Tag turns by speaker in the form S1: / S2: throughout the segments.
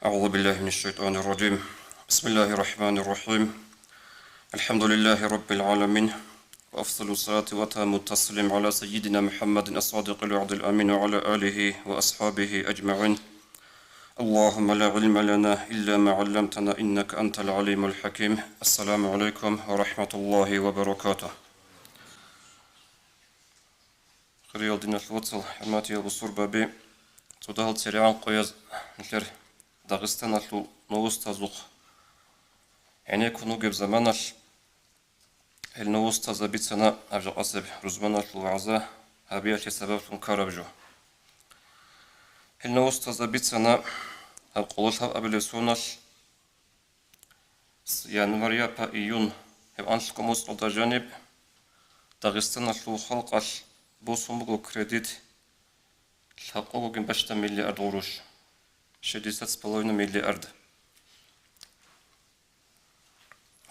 S1: أعوذ بالله من الشيطان الرجيم. بسم الله الرحمن الرحيم. الحمد لله رب العالمين، وأفضل الصلاة وتام التسليم على سيدنا محمد الصادق الوعد الأمين وعلى آله وأصحابه أجمعين. اللهم لا علم لنا إلا ما علمتنا إنك أنت العليم الحكيم. السلام عليكم ورحمة الله وبركاته. خير دين الوصل حماتي وبصور بابي تدهل سريعا قياز نشر داغستان أتلو نووس تازوق يعني كونو جب زمانش النووس تازابيت سنة أرجع أصب رزمان أتلو عزا هبيات سبب كاربجو النووس تازابيت سنة القولها قبل سونش يناير با إيون هب أنشكو مصر جانب داغستان أتلو خلقش بوسومبو كريديت الحقوق باشتا مليار قروش 60,5 مليارد.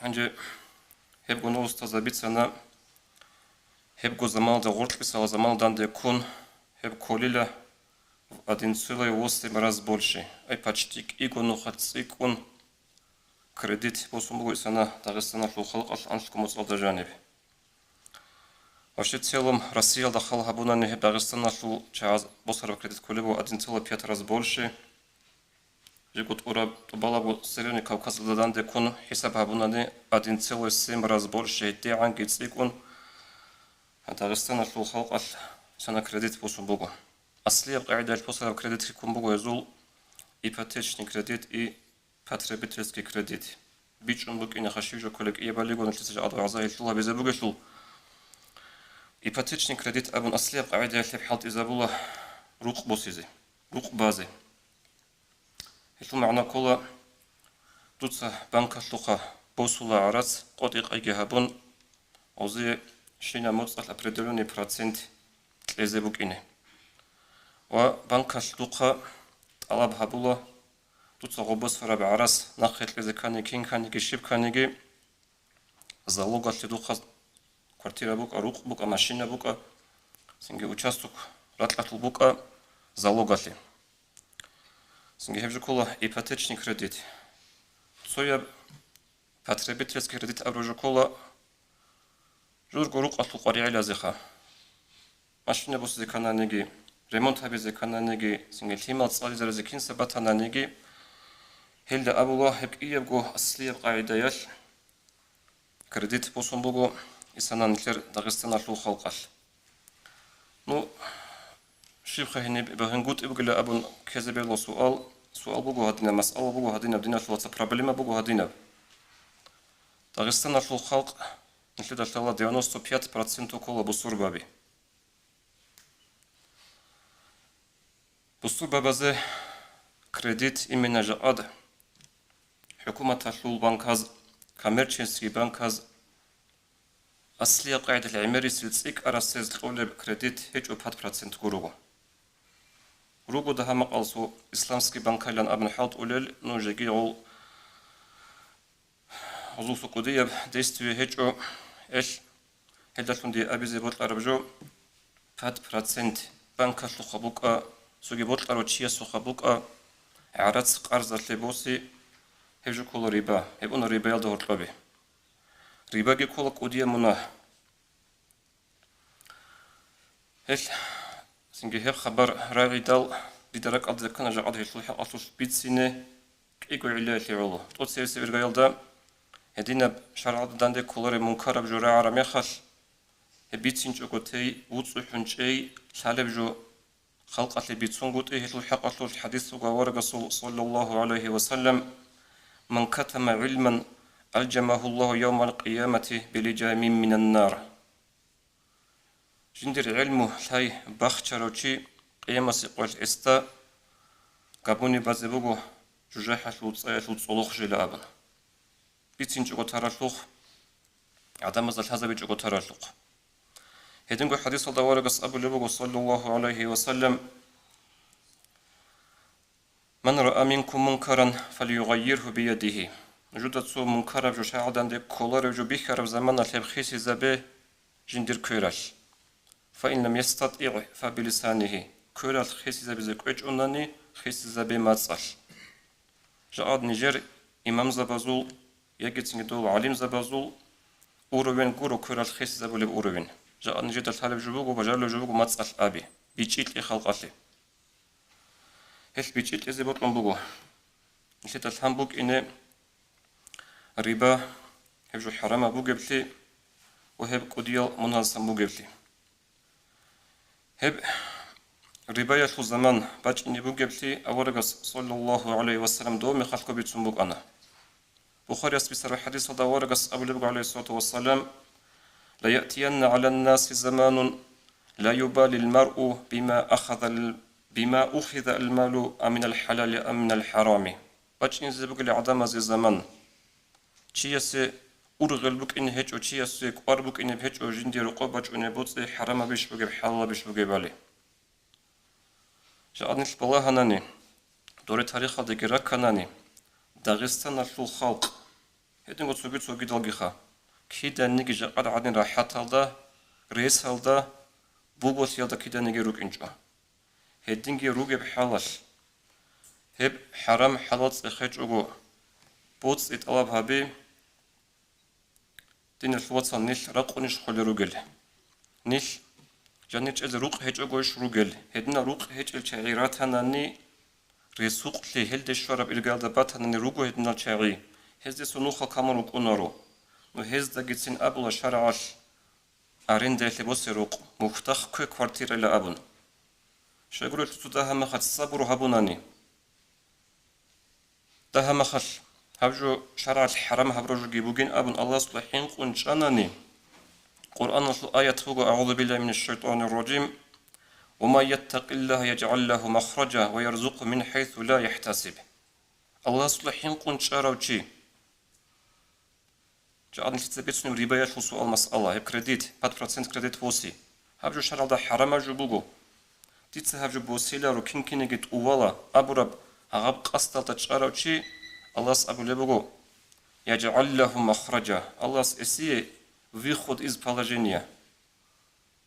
S1: هنجي هبقو نووس تازابيت سنة هبقو زمان دا غورت بسا زمان دان دا يكون هبقو ليلة 1,8 раз больше. Ай почти икону хацикун кредит босумбу сана Дагестана халк аншку муцалда жаниби. Вообще в целом Россия дахала хабуна не Дагестана шу час босаров кредит колебу 1,5 раз больше. Жигут ура балабу Северный Кавказ дан да кун хисаб хабуна не 1,7 раз больше. Те ангицикун Дагестана шу халк сана кредит босумбу. Аслия قاعدة الفصل кредит يكون بقى يزول ипотечный кредит и потребительский кредит. Бичун бок ина хашижо коллег ебалиго на тысяча адваза илтула без бугешлу. Ипотечный кредит абун аслия قاعدة في حالة إذا بولا روق بوسيزي روق بازي. إلتو معنا كولا دوتسا بنكا لقا بوسولا عرض قديق إيجابون أوزي شينا موت определенный процент لزي بوك إنه. وبنكا شلوقا طلب هبولا دوتسا غوبس فرا بعرس ناخيت لزي كاني كين كاني كشيب كاني залога شلوقا квартира бука рук бука машина бука синге участок ратлатл бука залогали синге хевжукола ипотечный кредит соя потребительский кредит абружукола жургу рук атлу qaриаля зеха машина босзе кананеги ремонт хабизе кананеги синге тимал цализер зекин сабатананеги хелда абула хебиебго аслиеб قاعدаял кредит босумбуго إسانانكر داغستان أتلو خلقال. نو شيخ هني بهنقول إبقى أبون كذب الله سؤال بقول هدينا مسألة بقول هدينا بدينا شو проблема بقول هدينا. داغستان أتلو خلق مثل دلتلا 95% كله بصور بابي. بصور بابزه كريديت إمنا جاد حكومة أتلو البنكاز كمرشنسي بنكاز أصلية قاعدة العماري سلسلك أرسز الأولى كريديت هيج وبحد برسنت غروغو غروغو ده هم قالسو إسلامسكي بنكا لان أبن حاط أولل نوجيجي عول عزو سقودية ديستوي هيج و إيش هدفون دي أبي زي بوت أربجو بحد برسنت بنكا سخبوكا سوجي بوت أروتشيا سخبوكا عرض قرض لبوسي هيجو كل ريبا هيبون ريبا يلده هرطبي ريباجي كل قودية منا هل سنجي هر خبر راعي دال بدرك أرض كنا جعده يشلح أصوص بيتسينه كيقول عليه لعله توت سيرسي برجال دا هدينا شرع داندي كولر منكر بجرا عرمي خش هبيتسين جوكتي وتصحن شيء شالب جو خلقة بيتسون قوت إيه الحق أصل الحديث وورق صلى الله عليه وسلم من كتم علما ألجمه الله يوم القيامة بلجام من النار. جندر علمه لاي بخشروشي قيامة سقوال استا قابوني بازبوغو جوجاحة لوتصولوخ جلابن. بيتسين جوغو تارالوخ عدم زال هذا بيجوغو تارالوخ. هيدنغو حديث الدوارق أبو لبوغو صلى الله عليه وسلم من رأى منكم منكرا فليغيره بيده. جودة سو منكر جو شاعدان دي كولار جو بيخرب زمان الحبخيسي زبي جندر كوراش فإن لم يستطيع فبلسانه كورال خيسي زبي زكوش أناني خيسي زبي ماتسال жаад Нижер имам забазул, ягецинге дол алим забазул, уровень гуру курал хес забулеб уровень. Жаад Нижер талхалеб жубугу, бажарло жубугу мацал аби. Бичил и халқали. Хес бичил и зебот мамбугу. Нижер талхамбуг ине риба, хебжу харама бугебли, وهب قديل منظم بوجبلي هب رباية الزمان باج إني بوجبلي أورجس صلى الله عليه وسلم دوم خلق بيتسمبوك أنا بخاري أسبي حديث هذا أورجس أبو لبق عليه الصلاة والسلام لا يأتين على الناس زمان لا يبالي المرء بما أخذ المال من الحلال أم من الحرام باج إن زبق لعدم زي زمان شيء ургълбук ин хеч очиясек арбук ин хеч ожинди рукобач унебоце харама биш бугеб халла биш бугебали жадниш балаханани доре тарихаде гераканани Дагестан ашул халq хедин гоцуги цуги далгиха киданниги жaqad adin rahatalda resalda бугосялда киданниги рук инча хединги ругеб халал хеб харам халац хеч уго боц италаб хаби دين الوطن نيل رقونش خل روجل نيل جانيش از روق هج أقوش روجل هدنا روق هج الشعيرات هناني رسوق لي هلد الشرب إرجال دبات هناني روجو هدنا الشعي هزد سنوخا كامرو كونارو نو هزد جتسين أبلا شرعش أرند اللي بوس روق مفتخ كو كوارتير إلى أبن شغل تتودا هم خد صبر هبوناني ده هم خل هبجو شرع الحرام هبرجو جيبوجين أبن الله صلحين قنشانني قرآن آية فوق أعوذ بالله من الشيطان الرجيم وما يتق الله يجعل له مخرجا ويرزق من حيث لا يحتسب الله صلحين قنشاروشي جعلنا تثبتنا رباية وسوء المسألة هب كريديت 5% كريديت بوسي هبجو شرع الحرام جبوجو تيتس هبجو بوسيلا رو كين جت أولا أبرب هغب قصة تشاروشي الله أبو لبغو يجعل له مخرجا الله إسيه выход из положения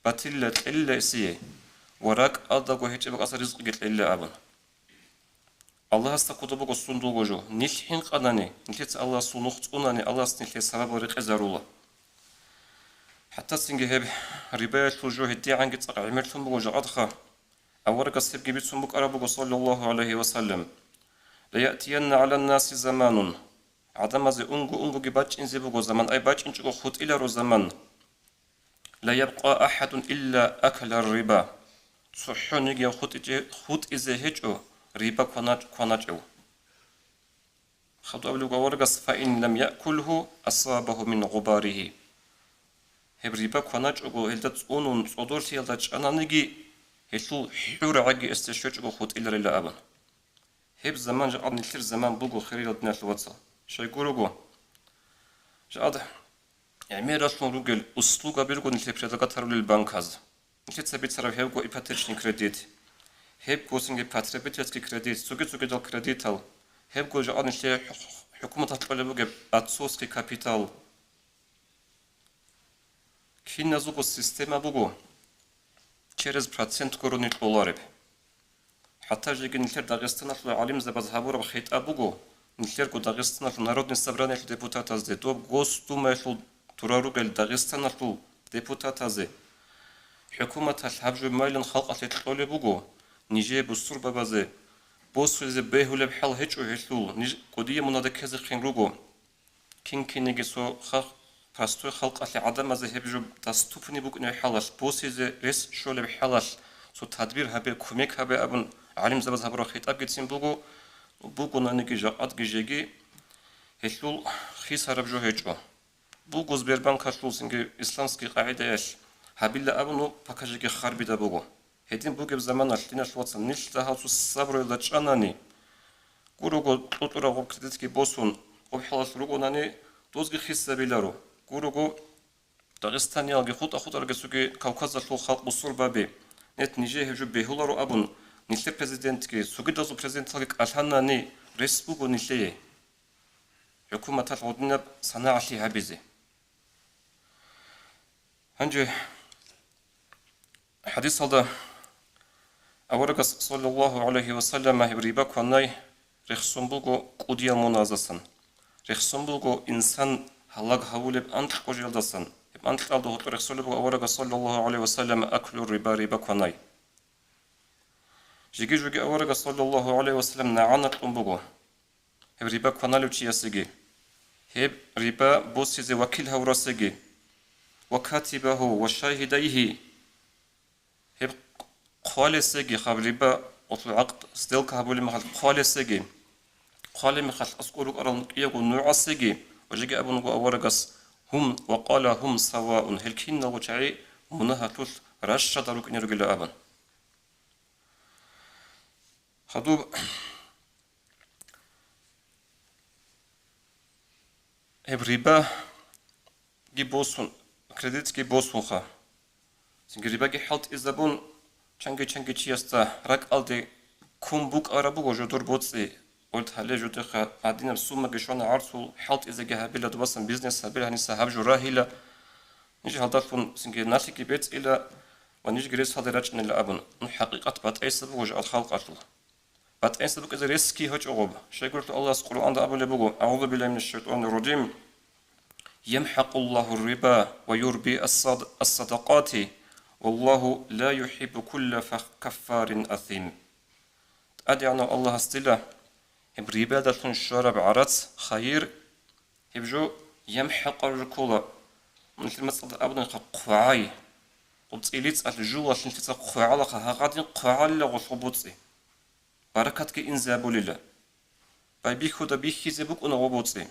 S1: باتلت إلا إسيه وراك أدغو هيتبق أسا رزق جت إلا أبن الله استقطبغو صندوغو جو نلحين قناني نلحيت الله صنوخت قناني الله سنلحي سبب ورق أزارولا حتى سنجهب رباية الجو هدي عنك تقع عملتهم بغو جعدخا أورق السبق بيتسم بك أربغو صلى الله عليه وسلم ليأتين على الناس زمان عدم زي أنغو جباتش إنزي بغو زمان أي باتش إنشغو خط إلى رو زمان لا يبقى أحد إلا أكل الربا صحون يجي خط إزي هجو ربا كوناجو خطو أبلغ ورقص فإن لم يأكله أصابه من غباره هب ربا كوناجو هلدت أونون صدورتي هلدت أنا نجي هلو حور عجي استشوجو خط إلا رلا أبن هب زمان جاد نلتر زمان بوغو خيري لدنا الواتسا شاي قولوغو جاد يعني راسلون روغل أسلوغا بيرغو نلتر بريدغا تارو للبانكاز نلتر تسابيت سراو هبغو إباتيشني كريديت هبغو سنجي باتريبيتيسكي كريديت سوغي دال كريديتال هبغو جاد نلتر حكومة تطلبوغي أتسوسكي كابيتال كي نازوغو السيستيما بوغو через процент корони долларов حتى جيجي نلتر داغستان علم زباز هابور بخيت أبوغو نلتر كو داغستان народное собрание депутатов зе то госдума тураругел داغستان депутатазе حكومة الحبج مايلن خلق تطلع بوغو نيجي بصور بابازه بوسوزه بهول بحال هيك وهلو نيج قديه مناده كذا خنروغو كينكينيجي سو خلق فاستو خلق عدم ذهبجو دستوفني بوغني حالش بوسيزه رس شول بحالش سو تدبير هبه كوميك هبه ابن علم زباز هبرو خطاب گيتسين بوغو نانيگي جاقات گيجيگي هلول خيس هربجو هيجو بوغو زبيربانك هلولسينگي اسلامسكي قاعده اش هابيلا ابنو باكاجيگي خربيدا بوغو هدين بوغب زمان اشتينا شواتسن نيش تاهاتسو صبرو لچاناني گوروگو توتوراغو كريديتكي بوسون وبحالش روغو ناني دوزگي خيس زبيلارو گوروگو داغستانيالگي خود سوگي كوكازالو خلق بصور بابي نت نيجي هجو بهولارو ابن نيلتر президентки сугидазу президентлык алханани республику нилее حكومة العدنب صناعة هابزي هنجي حديث هذا أورقص صلى الله عليه وسلم هبريبك وناي رخصنبوغو قوديا منازسن رخصنبوغو إنسان هلاك هولب أنت قجيلدسن أنت قالدو رخصنبوغو أورغ صلى الله عليه وسلم أكل الربا ربا كوناي جيجي أورغ صلى الله عليه وسلم نعنت أمبوغو هب ربا كونالو تشياسيجي هب ربا بوسيزي وكيل هوراسيجي وكاتبه وشاهديه هب قوالسيجي خاب ربا أطلع عقد ستيلك هبولي محل قوالسيجي قال مخال أسقولك أرون يقو نوعسيجي وجيجي أبنغو أورغس هم وقال هم سواء هل كنا وشعي منها تلت رشا داروك نرغل أبن خدوب هب ربا جي بوسون كريديت جي بوسون خا سنجي ربا جي حلت إزابون چنگي چياستا راك ألدي كوم بوك أرابوغو جدور بوتسي قلت هلا جوتخا عدينا بسوما جشونا عرسو حلت إذا جها بلا دواسن بيزنس هبلا هني سحب جراهيلا نيجي هالدفن سنجي ناتي بيت إلى ونيجي جريس هذا رجل إلى أبن حقيقة بات أي سبب وجه الخلق أصل بات أي سبب إذا ريسكي هج أغب شيء قلت الله سقول عند أبو لبوغو أعوذ بالله من الشيطان الرجيم يمحق الله الربا ويربي الصدقات والله لا يحب كل كفار أثيم أدعنا الله استلا هب ربادة شرب عرض خير هبجو يمحق الركولة مثل ما تصدق أبدا قفعاي قلت إليت الجوة شنفت قفعا لك هغادين قفعا لغصبوتي بركتك إنزابو لله بيخو دا بيخي زبوك ونغبوتي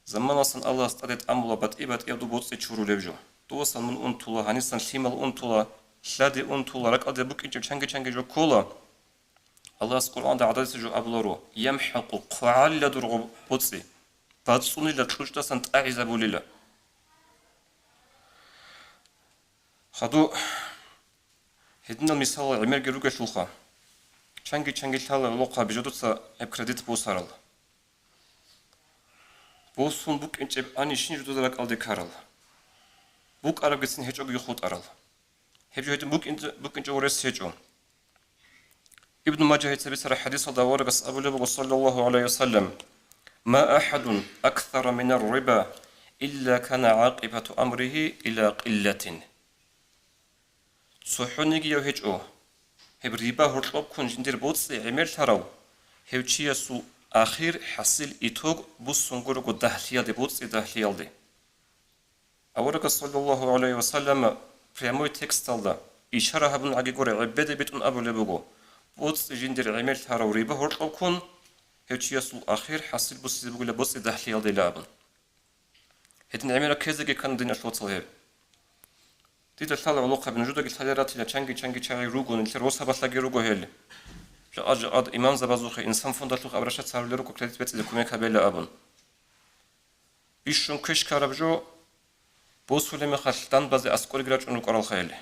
S1: زمان أصلا الله استعدت أملا بات إبدو بوتي تشورو لبجو دوسا من أنتولا هنسان سيمال أنتولا شلادي أنتولا رك أدي بوك إنجو چنگي جو كولا الله سقول عند عدد جو أبلارو يمحق قفعال لدرغ بوتسي باتسوني لتلوشتا سنت أعزبو لله خدو هدنا المثال عمر جروجا شوخا چنگي تالا لوقا بجدوتسا اب كريديت بوسارل بوسون بوك انچ اني شين جدو دراك الدي كارل بوك عرب گسين هچو يخوت ارل هبجو هيت بوك انچ ورس هچو ابن ماجه يتبسر حديث داورغس أبو لبغ صلى الله عليه وسلم ما أحد أكثر من الربا إلا كان عاقبة أمره إلى قلة صحونيجي يوهجو هب ربا هرطلب كون جندير بوتسي عمل تراو هب چياسو آخر حصيل إتوغ بوسنگورغو دهليا دي بوتسي دهليا دي أورغس صلى الله عليه وسلم прямой текст алда إشارة هبن عقيقوري عبادة بيتون أبو لبغو بوتس جندر عمل تارو ريبا هرطلو كون هيتشياسو الأخير حاصل بوتس بقول بوتس دهلي يالدي لابن هيتن عمل كيزاكي كان دين أشلوتل هيب ديدا ثالة علاقة بن جودا قلت هليرات إلى چنگي چاقي روغو نلتر وصا بطلقي روغو هيلي جاء إمام زبازوخي إنسان فندتلوخ أبرشت سارو لروكو كريدت بيت إذا كوميك هبيل لابن بيشون كش كاربجو بوسو لما خلطان بازي أسكوري قراج أنو قرال خيلي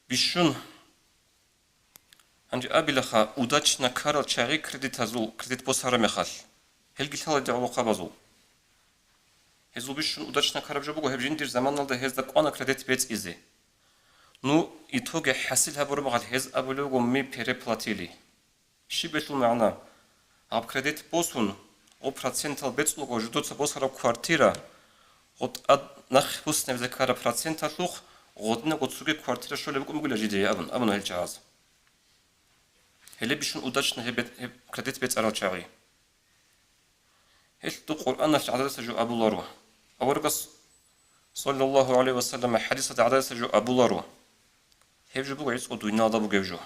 S1: بيشون عندي أبي لخا وداتشنا كارل شاغي كريديت بوسارة مخال هل قلت هلا دعوة قابزول هزو بيشون وداتشنا كارل جابوغو هب جندير زمان نالده هز داك وانا كريديت بيت إزي نو إتوغي حاسل هبورو مغال هز أبولوغو مي بيري بلاتيلي شي بيتلو معنا هب كريديت بوسون او процентал بيتلوغو جدوца بوسارة كوارتيرا غد أد نخ بوسنة بزكارة процентал لوخ غدنا قد سوغي كوارتيرا شو لبقو مقولا جيدي أبن هل جهاز هل بيشون وداتشنا هب كريديت بيت أرال شاغي هل دو قرآن عدد سجو أبو لارو أورغس صلى الله عليه وسلم حديثة عدد سجو أبو لارو هب جو بقو عيسو دوينا دا بقو جو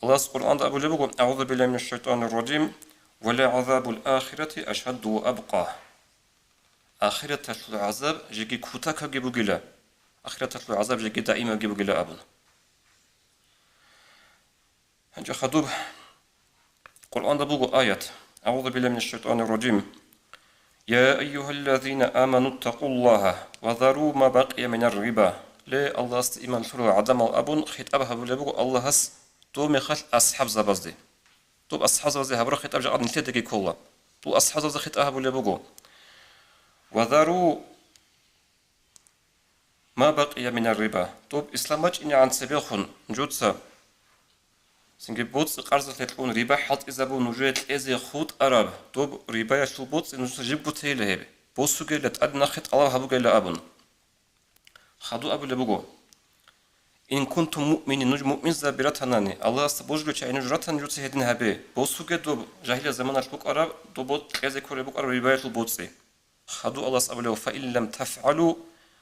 S1: الله القرآن أبو لبقو أعوذ بالله من الشيطان الرجيم ولا عذاب الآخرة أشهد وأبقى آخرة العذاب جيكي كوتاكا جيبو جلا آخرة العذاب جيكي دائما جيبو جلا أبن هنجا خدوب قرآن دبوغو آيات أعوذ بالله من الشيطان الرجيم يا أيها الذين آمنوا اتقوا الله وذروا ما بقي من الربا لا الله استئمان فرو عدم الأبن خيط أبها بلبوغو الله هس تو مخال أصحاب زبازدي تو أصحاب زبازدي هبرو خيط أبجا قد نتدقي كولا تو أصحاب زبازدي خيط أبها بلبوغو وذروا ما بقي من الربا توب إسلامج إني عن سبيخون جوتسا Синге боц қарзат летун риба халт изабу нужет эзе худ араб доб риба яшул боц нужса жибу тейле босу гелет аднахит алла хабу геле абун хаду абу лебуго ин кунтум муъминин нуж муъмин забиратанани алла сабожго чайну жратан жуци хедин хабе босу ге доб жахилия заман ашбук араб доб эзе коре бук араб риба яшул боци хаду алла сабуле фа иллам таф'алу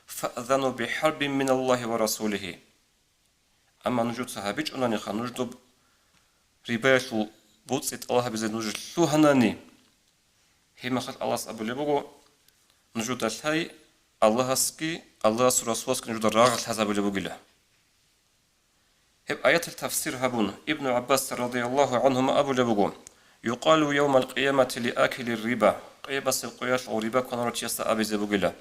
S1: фa'dhanu biharbin min Allahi wa rasulihi amma nujut sahabich unani khanuj dоб рибашу буцит Аллах бизе нуж луханани химахат Аллах абулебуго нужуда сай Аллахски Аллах расулски нужуда рагал хазабулебугила هب آيات التفسير هبون ابن عباس رضي الله عنهما أبولبوغو يقال يوم القيامة لآكل الربا قيبس القياش أو ربا كنرو تيسا أبيزبوغلا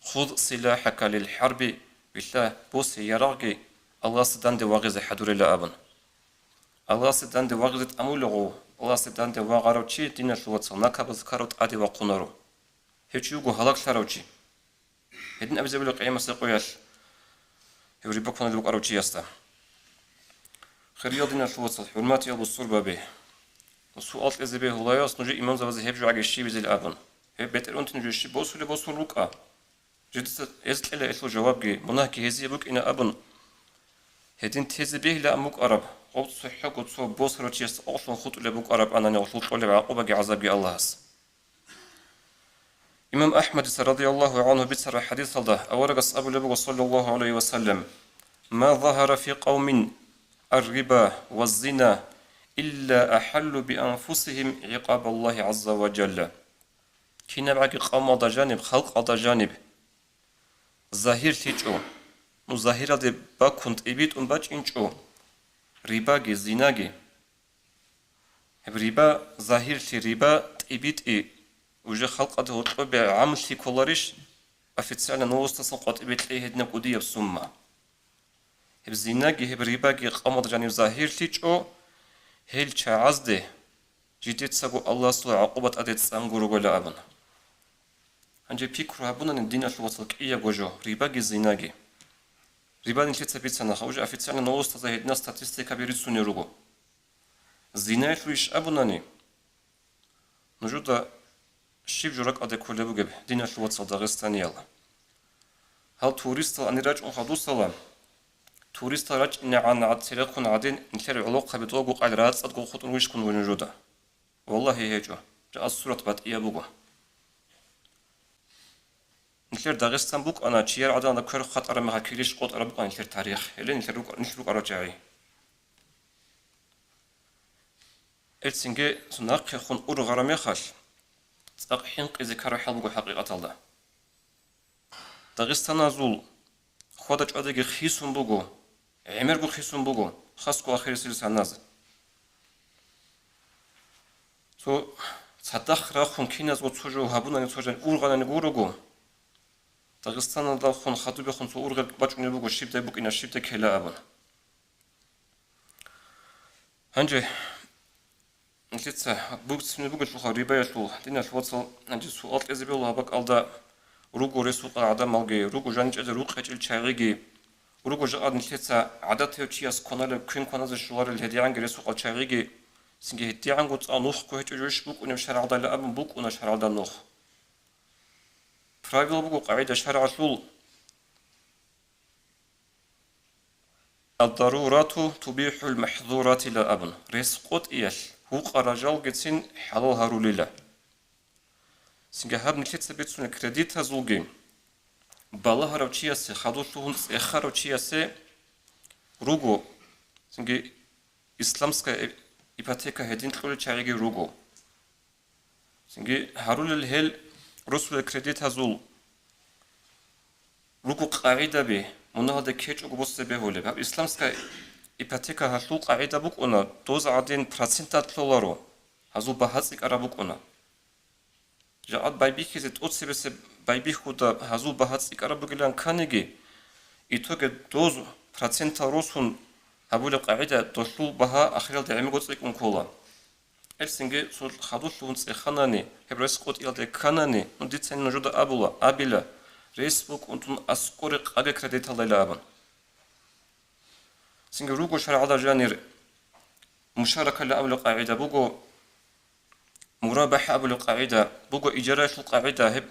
S1: خذ سلاحك للحرب بالله بوس يراغي الله سدان دي واغز حدور الله أبن الله سدان دي واغزت أمولغو الله سدان دي واغارو چي دين شواتسو نكابز كاروت آدي وقونارو هيچيوغو هلاك شارو چي هدين أبيزبوغلا قيامس القياش هب ربا كنرو بقارو چي يستا خريادين شواتسو حرماتي أبو الصربة به سؤال إزبه هلاياس نجي إمام زوازي هبجو عجيشي بزي الأبن هب بيتر أنت نجيشي بوسو لبوسو روكا جدت إزل إلا إسلو جوابجي مناكي هزي بوك إنا أبن هدين تزبه لأموك أرب قلت صحيح قلت صو بوس روتيس أصلا خط لبوك أرب أنا نغلط قولي بعقوبة عذابي الله هس إمام أحمد رضي الله عنه بيتسر حديث الله أورقص أبو لبوك صلى الله عليه وسلم ما ظهر في قوم الربا والزنا إلا أحلوا بأنفسهم عقاب الله عز وجل كنا بعد قوم على جانب خلق على جانب ظاهر تيجو مظاهرة دي باكونت إبيت باج إنجو رباجي زيناجي ربا ظاهر تي ربا إبيت إي وجه خلق ده طبع عمل تي كولاريش أفتسالنا نوست سقط إبيت إيه هدنا قدية بسمة هب زيناجي هب رباجي قوم على جانب ظاهر تيجو هل تعزده جديد سقو الله سوى عقوبة أديت سانغورو ولا أبن هنجي بيكرو هبونا الدين الوصل إيا وجو رباجي زيناجي رباجي نتلت بيتسانا خوجة أفتسالنا نوست هدنا ستاتستيكا بيريتسوني روغو زيناي شويش أبناني نجودا شيف جورك أدي كولي بوغب دين الوصل داغستاني يلا هل توريستا أني راج أخدو سلام توريست راج إن عن عاد سيرقون عادين نشر علاقة بتوقع على رأس أتقول خطون ويش كون ونجودا والله هيجو جاء الصورة بات إياه بوجو نشر داغستان بوك أنا تشير عادة أنا كر خط أرمى هكيريش قط أربق نشر تاريخ اللي نشروك أرجعي السنجة سناق يخون أور غرامي خاش تقحين قيزي كارو حلبو حقيقة الله داغستان أزول خودج أديك خيسون بوجو عمر بو خيسون بوجو خاصكو آخر سير سناز تو صدق راخون كيناز وتسوجو هابونا نتسوجن أورغانا نقولوجو داغستان داخون خاطو بخون تو أورغ باتشوني بوجو شيبتا بوك إنا شيبتا كلا أبن هنجي نتلتسا بوك تسمي بوجو شو خريبا يشو دينا شو وصل هنجي سؤال إزبيلو هباك ألدا روغو رسوق عدم مالجي روغو جانج أز روغ خجل شاغيجي روغو جاد نتلتسا عادات هوتشياس كونال كين كوناز الشوار الهديان رسوق شاغيجي سنجي هديان قط أنوخ كوهت جوش بوك ونم شرع دا لأبن بوك ون شرع دا نوخ برايفل بوكو قاعدة شرع شول الضرورات تبيح المحظورات لا أبن رسقوت إيش هوق رجال جتسين حلال هارو لله سنجي هاب نتلتسا بيتسون كريديت هزولجي بالا هارو تشياسي خادو شوهن إخارو تشياسي روغو سنجي إسلامسكا إباتيكا هدين تلولي تشاريجي روغو سنجي هارول الهيل رسول الكريديت هزول روغو قاعدة بي منها دا كيش اوغو بوسي بيهولي باب إسلامسكا إباتيكا هزول قاعدة بوك اونا دوز عدين برسنتا تلولارو هزول بحثيك أرا بوك اونا جاءت بايبيكي زيت أوتسي بسي بايبيكو دا هزول بحثيك أرا بوكيلان كانيجي إتوغي دوز برسنتا روسون هابول قاعدة دوشلو بها أخيرا دعمي قوتلك أنكولا السنجي سول خادوش لونس إخاناني هبرس قوت إلدي كاناني نديت سين نجودا أبلا ريسبوك أنتون أسكوريق أغا كريديتا ليلا أبن سنجي روغو شرع دا جانير مشاركة لأول قاعدة بوجو مرابحة أول قاعدة بوجو إجارة القاعدة هب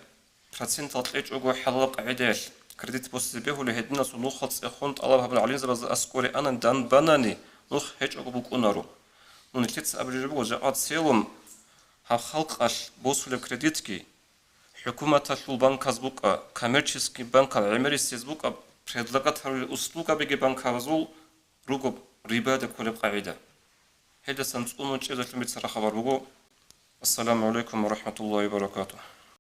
S1: процент طلعت أجو حلال قاعدة كريديت بوس به ولا هدنا سنوخ خلص إخون طلبها بالعلين زبز أسكوري أنا دان بناني نوخ هيج أجو بوك أنارو ونكتس أبرج بوجو جاءت سيلم ها خلق أش بوس ولا كريديتكي حكومة البنك أزبوك كوميرشيسكي بنك عمري سيزبوك предлагать услуга بيجي بنك هذول رجوب ربا ده كل قاعدة هذا سنتقوم نشيد المتسرح خبر بقول السلام عليكم ورحمة الله وبركاته.